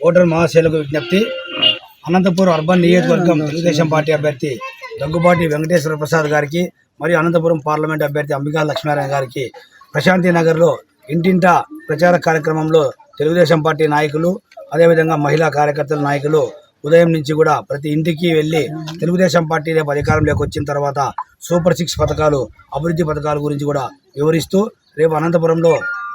Voter మహాశైలకు విజ్ఞప్తి. Anantapuram urban నియోజకవర్గం Telugu Desam party అభ్యర్థి దగ్గుబాటి వెంకటేశ్వర ప్రసాద్ గారికి మరియు అనంతపురం పార్లమెంట్ అభ్యర్థి అంబికా లక్ష్మీనారాయణ గారికి ప్రశాంతి నగర్లో ఇంటింటా ప్రచార కార్యక్రమంలో తెలుగుదేశం పార్టీ నాయకులు అదేవిధంగా మహిళా కార్యకర్తల నాయకులు ఉదయం నుంచి కూడా ప్రతి ఇంటికి వెళ్ళి తెలుగుదేశం పార్టీ రేపు అధికారంలోకి వచ్చిన తర్వాత సూపర్ 6 పథకాలు అభివృద్ధి పథకాల గురించి కూడా వివరిస్తూ రేపు అనంతపురంలో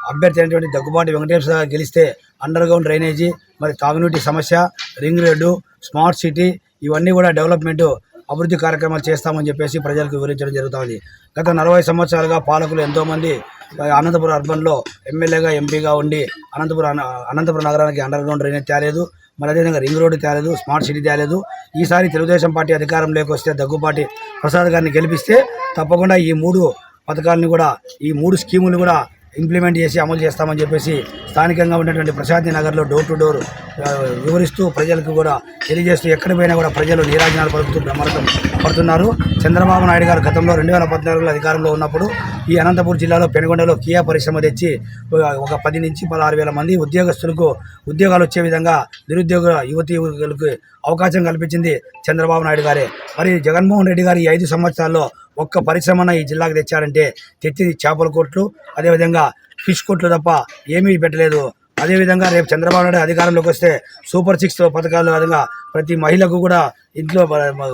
అభ్యర్థి అయినటువంటి దగ్గుబాటి వెంకటేశ్వర గెలిస్తే అండర్ గ్రౌండ్ డ్రైనేజీ, మరి తాగునీటి సమస్య, రింగ్ రోడ్డు, స్మార్ట్ సిటీ ఇవన్నీ కూడా డెవలప్మెంట్ అభివృద్ధి కార్యక్రమాలు చేస్తామని చెప్పేసి ప్రజలకు వివరించడం జరుగుతుంది. గత 40 సంవత్సరాలుగా పాలకులు ఎంతోమంది అనంతపురం అర్బన్లో ఎమ్మెల్యేగా ఎంపీగా ఉండి అనంతపురం నగరానికి అండర్ గ్రౌండ్ డ్రైనేజ్ తేలేదు, మరి అదేవిధంగా రింగ్ రోడ్డు తేలేదు, స్మార్ట్ సిటీ తేలేదు. ఈసారి తెలుగుదేశం పార్టీ అధికారంలోకి వస్తే దగ్గుబాటి ప్రసాద్ గారిని గెలిపిస్తే తప్పకుండా ఈ 3 పథకాలను కూడా ఈ 3 స్కీములు కూడా ఇంప్లిమెంట్ చేసి అమలు చేస్తామని చెప్పేసి స్థానికంగా ఉన్నటువంటి ప్రశాంతి నగర్లో డోర్ టు డోర్ వివరిస్తూ ప్రజలకు కూడా తెలియజేస్తూ ఎక్కడికి పోయినా కూడా ప్రజలు నీరాజనాలు పలుకుతూ బ్రహ్మరథం పడుతున్నారు. చంద్రబాబు నాయుడు గారు గతంలో 2014లో అధికారంలో ఉన్నప్పుడు ఈ అనంతపురం జిల్లాలో పెనుగొండలో కియా పరిశ్రమ తెచ్చి ఒక 10 నుంచి 16,000 మంది ఉద్యోగస్తులకు ఉద్యోగాలు వచ్చే విధంగా నిరుద్యోగ యువతీయులకు అవకాశం కల్పించింది చంద్రబాబు నాయుడు గారే. మరి జగన్మోహన్ రెడ్డి గారు ఈ 5 సంవత్సరాల్లో ఒక్క పరిశ్రమన ఈ జిల్లాకు తెచ్చారంటే తెచ్చింది చేపల కోట్లు, అదేవిధంగా ఫిష్ కోట్లు తప్ప ఏమీ పెట్టలేదు. అదేవిధంగా రేపు చంద్రబాబు నాయుడు అధికారంలోకి వస్తే సూపర్ 6 పథకాల విధంగా ప్రతి మహిళకు కూడా ఇంట్లో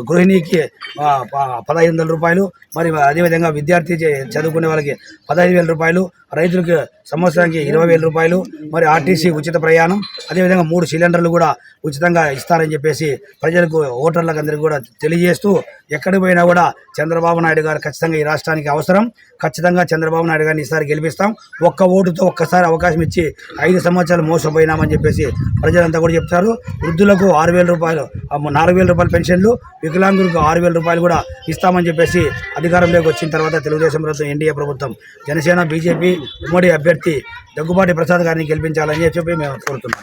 గృహిణికి 1,500 రూపాయలు, మరి అదేవిధంగా విద్యార్థి చదువుకునే వాళ్ళకి 15,000 రూపాయలు, రైతులకి సంవత్సరానికి 20,000 రూపాయలు, మరి ఆర్టీసీ ఉచిత ప్రయాణం, అదేవిధంగా 3 సిలిండర్లు కూడా ఉచితంగా ఇస్తారని చెప్పేసి ప్రజలకు ఓటర్లకు అందరికీ కూడా తెలియజేస్తూ ఎక్కడికి పోయినా కూడా చంద్రబాబు నాయుడు గారు ఖచ్చితంగా ఈ రాష్ట్రానికి అవసరం. ఖచ్చితంగా చంద్రబాబు నాయుడు గారిని ఈసారి గెలిపిస్తాం. ఒక్క ఓటుతో ఒక్కసారి అవకాశం ఇచ్చి 5 సంవత్సరాలు మోసపోయినామని చెప్పేసి ప్రజలంతా కూడా చెప్తారు. వృద్ధులకు 6,000 రూపాయలు, 4,000 రూపాయల పెన్షన్లు, వికలాంగులకు 6,000 రూపాయలు కూడా ఇస్తామని చెప్పేసి అధికారంలోకి వచ్చిన తర్వాత తెలుగుదేశం ప్రభుత్వం, ఎన్డీఏ ప్రభుత్వం, జనసేన, బీజేపీ ఉమ్మడి అభ్యర్థి దగ్గుబాటి ప్రసాద్ గారిని గెలిపించాలని చెప్పి మేము కోరుతున్నాం.